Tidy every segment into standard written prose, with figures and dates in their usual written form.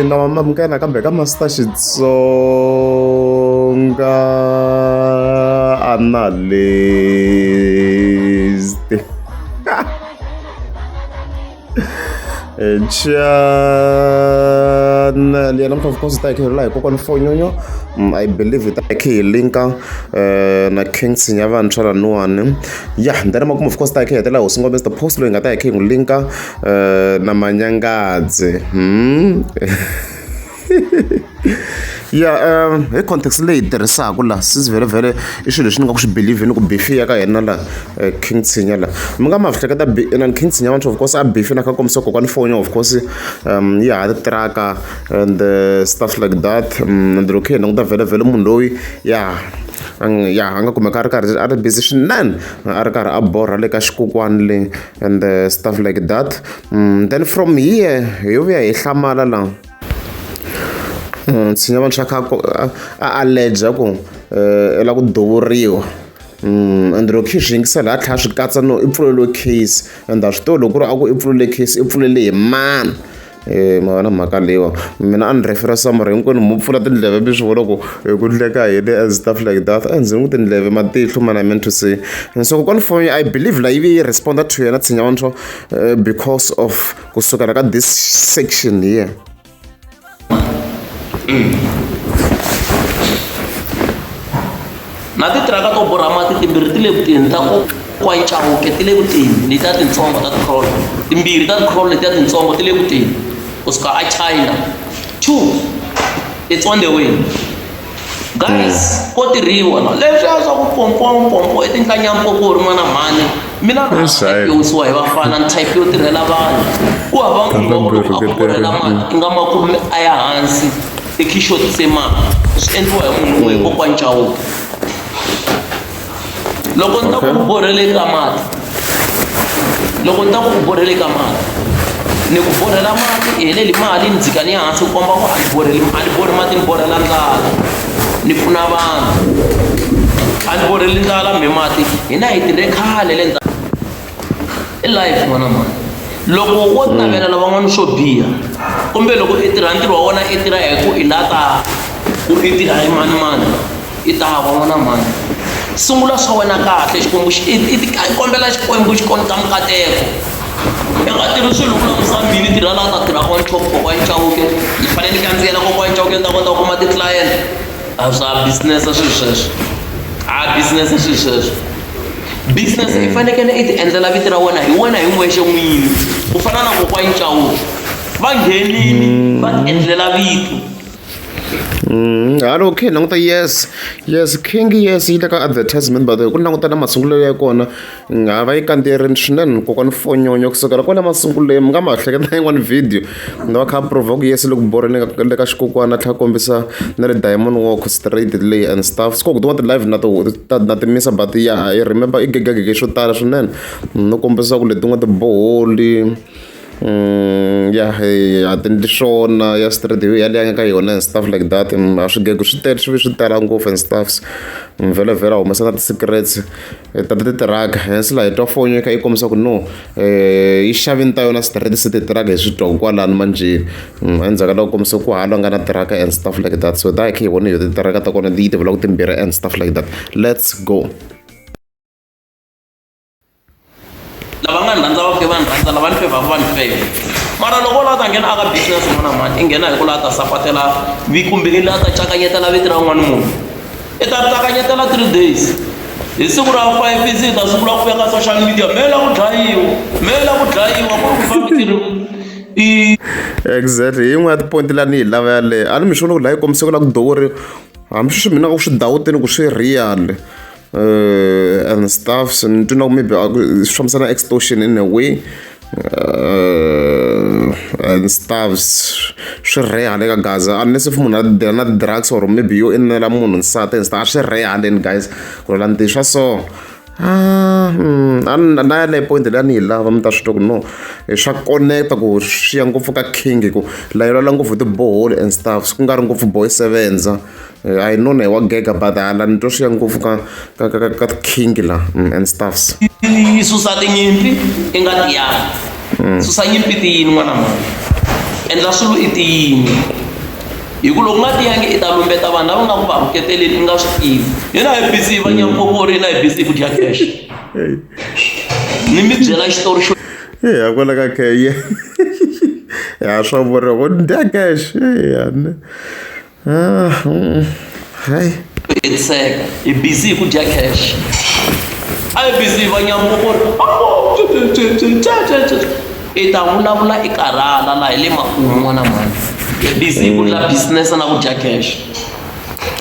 Na mamamukela kambe ka Master Xitsonga analyst channel yena mhlawumbe of course ta hi la hi kokwani Fonyonyo. I believe it I hi linka na King Tshinya Vatshwa laniwani then makumu of course ta hi hetela hosi ngombe the post loyi nga ta hi n'wi linka na Manyangadze hi context leyi tirhisaka la since vele i swilo leswi ni nga ku swi believe ni ku beefia ka yena la King Tshinya la mi nga ma hleketa na King Tshinya Vatshwa of course a beefia na ka komisa kokwani Fonyonyo of course ya ha tiraka and stuff like that and loko hi languta vele munhu loyi a nga kumeka a ri karhi a ri busy swinene a ri karhi a borha le ka xikokwani le and stuff like that then from here hi vuya hi hlamala la Tshinya Vatshwa a alleja ku la ku duvuriwa and loko hi swi yingisela a tlhela swi katsa no i pfuleliwe case and a swi tivi loko ku ri a ku i pfulele case i pfulele hi mani ma vona mhaka leyiwa mina a ni refera summary hinkwenu mu pfula tindleve mi swi vona ku ku ndleka yini and stuff like that endzeni ku tindleve matihlo man I meant to say and so kokwani Fonyonyo I believe la yi responded to yena Tshinya Vatshwa because of kusukela ka this section here. Na titiraka to borha mati timbirhi ti le kutini ta Kokwani Chauke ti le kutini letiya tintsongo ta ti-crawl timbirhi ta ti-crawl letiya tintsongo ti le kutini kusuka a China 2 it's on the way guys ko tirhiwa na leswiya swa ku pompo i tinhlanyampoko ku ri n'wana mhani mina na type yo wisiwa hi vafana ni type yo tirhela vanhu ku hava munhu wa ku a borhela mati i nga makume a ya hansi ekixoti semana swi endliwa hi munhu un'we hi Kokwani Chauke loko ni ta ku borhele ka mati ni ku borhela mati hi heleli mali ni dzika ni hansi ku komba ku a ni borhi mati ni borhela ndlala ni pfuna vanhu a ni borheli ndlala mi mati hina hi tirhe khale le ndzhaku i life n'wana mani loko wo navelela van'wana swo biha kumbe loko i tirha ntirho wa wona i tirha hi ku i lata ku i tirha hi mani i ta va n'wana mani sungula swa wena kahle xikwembu i kombela xikwembu xi konta mukateko i nga tirhi swilo ku lamusambili tirha laha ta tirha on top Kokwani Chauke ni fanele ni kandziyela Kokwani Chauke ni ta kota ku kuma ti-client a swa business a swilo sweswo business i fanekele i ti endlela vito ra wena hi wena hi n'wexe n'wini ku fana na Kokwani Chauke va nghenini va ti endlela vito Okay, languta yes King yes yi le ka advertisement but ku languta na masungulelo ya kona nga va yi kandziyerini swinene Kokwani Fonyonyo kusukela kwale masunguleni mi nga ma hleketa yin'wana video nga va kha provoke yes loko borheni le ka xikokwani a tlha kombisa na le Diamond Walk straight lay and stuff so ku ti live na ti misa but I remember i gegagege swo tala swinene no kombisa ku letin'wana tiboholi a ti swona ya street ya leyi ka yona and stuff like that a swigego swi tele swi tala ngopfu and stuffs vhele a humesa na ti-secrets ta titiraka hence laha hi twa Fonyonyo kha yi kombisa ku no yi xavini ta yona street se titiraka hi swi twa kwalani manjeni endzhaku loko kombisa ku hala nga na tiraka and stuff like that so ta hi kha hi vona yo titiraka ta kona ti tivula ku timbirhi and stuff like that let's go. lava nga ni rhandza va fike va ni rhandza lava ni fevhaku va ni feva mara loko la ta nghena aka business n'wana mani i nghena hi ku la ta sapatela kumbe i la ta cakanyetela vito ra n'wana munhu i ta cakanyetela 3 days hi siku ra 5 i ta sungula ku ya ka social media mela ku dlayiwa ku ri ku fambi exactly hi yin'wana ya tipointi lani hi lava yaleyo a ni mi swona ku la yi kombiseka la ku dowori hambi sweswi mina ku swi dawuteni ku swi real and stuff so ni twa maybe swi fambisana extortion in a way and stuff swi real eka gaza unless if munhu a dela na drugs or maybe yo enela munhu nsati and stuff swi real then guys ku la nti swa so na yaleyo point leyi a ni yi lava mi ta swi twa ku no swa connecta ku swi ya ngopfu ka king ku la yi lwela ngopfu hi tibohole and stuff ku nga ri ngopfu boy sevenza I know na hi wa gega but hala ni twa swi ya ngopfu ka king la and stuffs yi susa tinyimpi i nga tiyanga susa nyimpi tiyini n'wana mani endla swilo i tiyini hi ku loko nga tiyangi i ta lumbeta vanhu lava nga ku va ruketeleni i nga swi tivi hina hi busy va nyampopori hina hi busy ku dya cash ni mi byela xitori xo ya kwala ka keye ya swa vuriwa ku dya cash hayi hetiseka hi busy ku dya cash a hi busy va nyampopori i ta vulavula i karhala laha hi le makumu n'wana mani busy ku la business na ku dya cash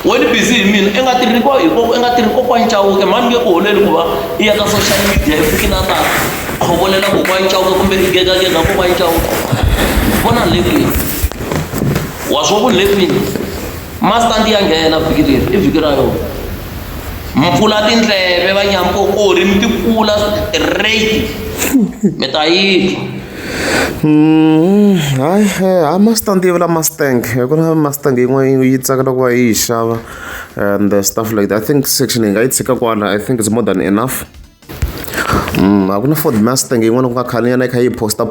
when busy hi mina i nga tirhi Kokwani Chauke mani nge ku holeli ku va i ya ka social media i fiki na ta khovolela Kokwani Chauke kumbe i gegagega Kokwani Chauke vona le kwini wa swo ku le kwini master ndi ya nghena vhiki leri i vhiki ra yona mpfula tindleve va nyampokori mi ti pfula rate mi ta yi hayi Mustang yi vula Mustang ku na Mustang yin'wana yi tsakela ku va yi xava and stuff like that I think section yi nga yi tshika kwala I think it's more than enough a ku na Ford Mustang yin'wana ku nga khani yana yi kha yi posta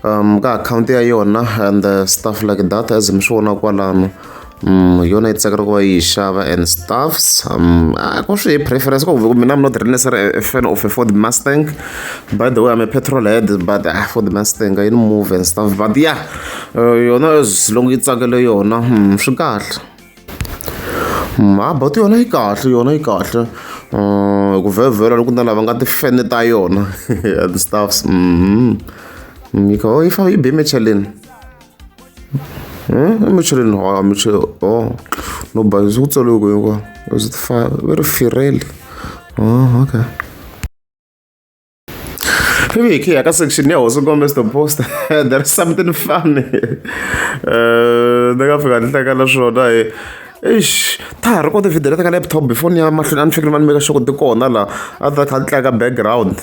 ka account ya yona and stuff like that as mi swi vona kwalano yona yi tsakela ku va yi xava and stuffs ku swi hi preference ku mina I'm not really necessarily a fan of a Ford Mustang by the way I'm a petrol head but Ford Mustang I move and stuff but yeah yona as long yi tsakele yona swi kahle but yona yi kahle ku vhevhela loko na lava nga tifene ta yona and stuffs yi fa yi be Michelin Michelin no but it's what's a logo is it very Firelli okay maybe here ka section ya also go Mr. Poster there's something funny daga fika nhlekela swona ta ha ri kota video ta ka laptop before ni ya mahlweni a ni fikile va ni meka sure ku ti kona la a ta kha tlaka background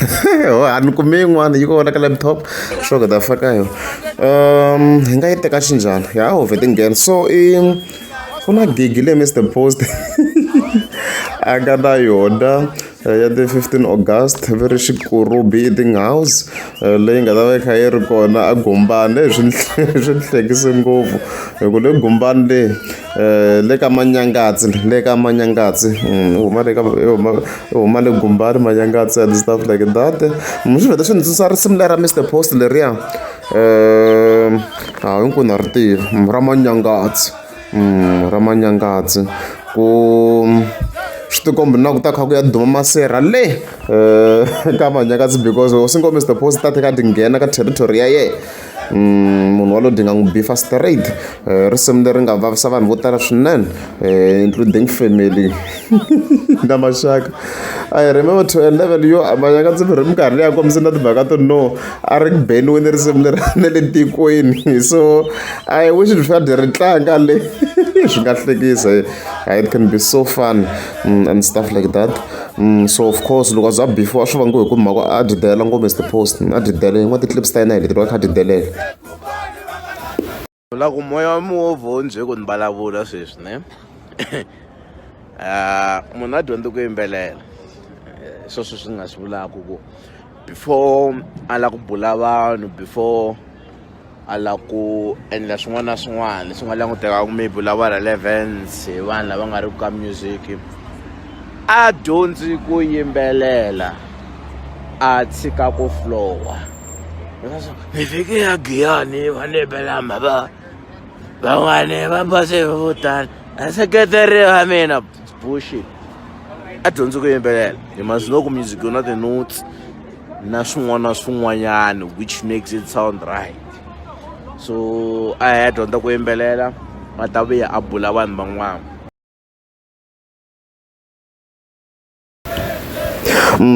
a ni kumi yin'wana yi kona ka laptop sure ku ta faka yo hi nga yi teka xinjhani ya ove tinghena so ku na gigi leyi Mr. Post a nga na yona ya the 15 August very xikuru bidding house leyi nga ta va kha yi ri kona a Gumbani swi ni hlekise ngopfu hi ku le Gumbani le ka Manyangatsi huma le Gumbani Manyangatsi and stuff like that swi vheta swi ni tsundzuxa risimu ra Mr. Post leriya hinkwenu na ri tiva ra Manyangatsi ku swi tikombi na ku ta kha ku ya duma masera le ka Manyangatsi because swi ngo Mr. Post ta teka tinghena ka territory ya ye munhu walo dinga n'wi bifa straight risimu leri nga vavisa vanhu vo tala swinene including family na maxaka I remember to a level yo Manyangatsi ri minkarhi leyi a kombise na timhaka to no a ri beniwini risimu leri na le tikweni so I wish ri fika ri tlanga le swi nga hlekisa it can be so fun and stuff like that so of course loko za before swi vangiwe hi ku mhaka a didela ngo Mr. Post a didele yin'wana ti-clips ta yena hi leti ri va kha didelela la ku moya wa movha njhe ku ni vulavula sweswi ne munhu a dyondza ku yimbelela sweswo swi nga swi vulaka ku before a la ku bula vanhu before a la ku endla swin'wana na swin'wana leswi nga languteka ku maybe lava relevance hi vanhu lava nga ri ka music a dyondzi ku yimbelela a tshika ku flowa ni fike ya Giyani va ni belama van'wana va mbase vo tala a seketeri wa mina bullshit a dyondzi ku yimbelela you must know ku music you know the notes na swin'wana na swin'wanyana which makes it sound right so a dyondza ku yimbelela a ta vuya a bula vanhu van'wana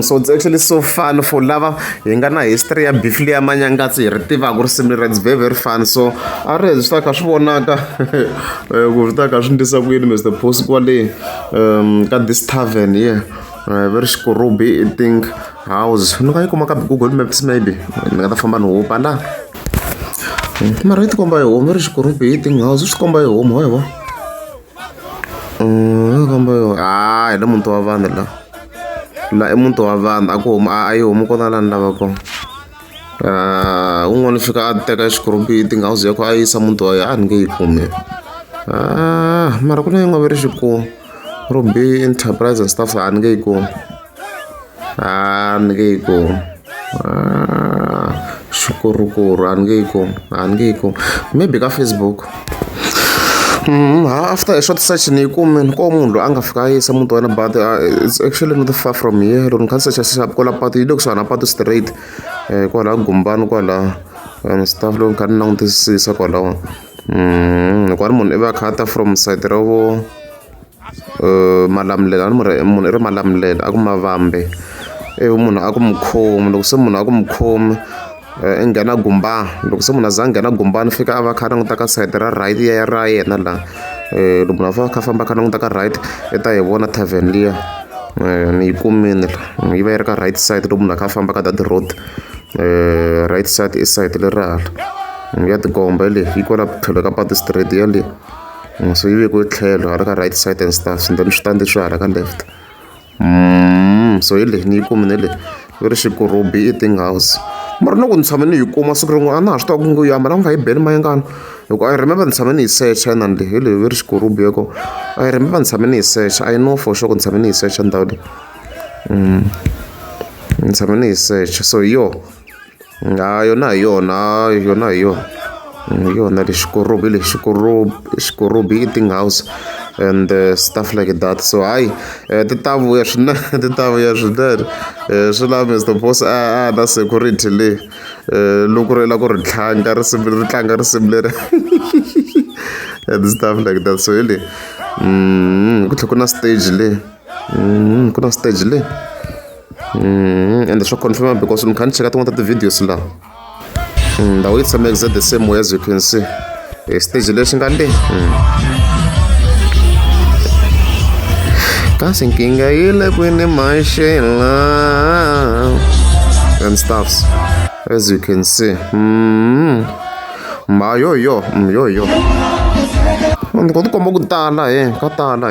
so it's actually so fun for lava hi nga na history ya beef leya Manyangatsi hi ri tivaka risimu leri it's very very fun so a ri swi ta kha swi vonaka ku swi ta kha swi ndlisa ku yini Mr. Post kwale ka this tavern va ri Xikurubi eating house ni nga yi kuma ka Google Maps maybe ni nga ta famba ni hupa la mara yi tikomba hi homu ri Xikurubi eating house swi komba hi homu wa komba hi le muti wa vanhu la i muti wa vanhu a ku huma a yi homu kona la ni lava kona un'wana fika a teka Xikurubi eating house ya ku a yisa muti wa yena a ni nge yi kumi mara ku na yin'wana va ri Xikurubi enterprise and stuff a ni nge yi kumi ni nge yi kumi Xikurukuru a ni nge yi kumi maybe ka Facebook after a short search ni yi kumini ko munhu loyi a nga fika a yisa muti wa yena but it's actually not far from here loko ni kha ni search kwala patu yi le kusuhana na patu straight kwala Gumbani kwala and stuff loko ni kha ni langutisisa kwalaho kwani munhu i va kha ta from side ra vo Malamulele a ni munhu i ri Malamulele a ku Mavambe munhu a ku Mukhomi loko se munhu a ku Mukhomi i nghena Gumbani loko se munhu a za a nghena Gumbani fika a va kha languta ka side ra right ra yena la loko munhu a va kha famba kha languta ka right i ta hi vona tavern liya ni yi kumini la yi va yi ri ka right side loko munhu a kha famba ka that road right side i side leri hala ya tikomba leyi yi kwala tlhelo ka patu straight yaleyo so yi vekiwe tlhelo hala ka right side and stuff then switandi swi hala ka left so yi leyi ni yi kumini leyi yi ri Xikurubi eating house mara loko ni tshame ni yi kuma siku rin'wana a na ha swi tiva ku nge yi hamba la ku nga yi beli mayengana hikuva I remember ni tshame ni yi searcha yinani leyi hi leyi yi ri Xikurubi yako I remember ni tshame ni yi searcha I know for sure ku ni tshame ni yi searcha ndhawu leyi ni tshame ni yi searcha so hi yona yona hi yona le Xikurubi eating house and stuff like that so hayi ti ta vuya swinene swi lava Mr Boss a na security leyi loko ri la ku ri tlanga risimu leri and stuff like that so hi leyi ku tlhela ku na stage leyi and swa confirm because ni kha ni cheka tin'wana ta ti-videos laha ndhawu yi tshame exact the same way as you can see stage lexi nga le kasi nkinga yi le kwini maxela and stuffs as you can see ma yo ni ko ti komba ku tala ka tala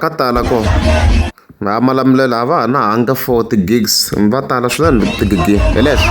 ka tala ko Malamulele a va ha na hanga for ti-gigs va tala swinene ti-gig hi leswo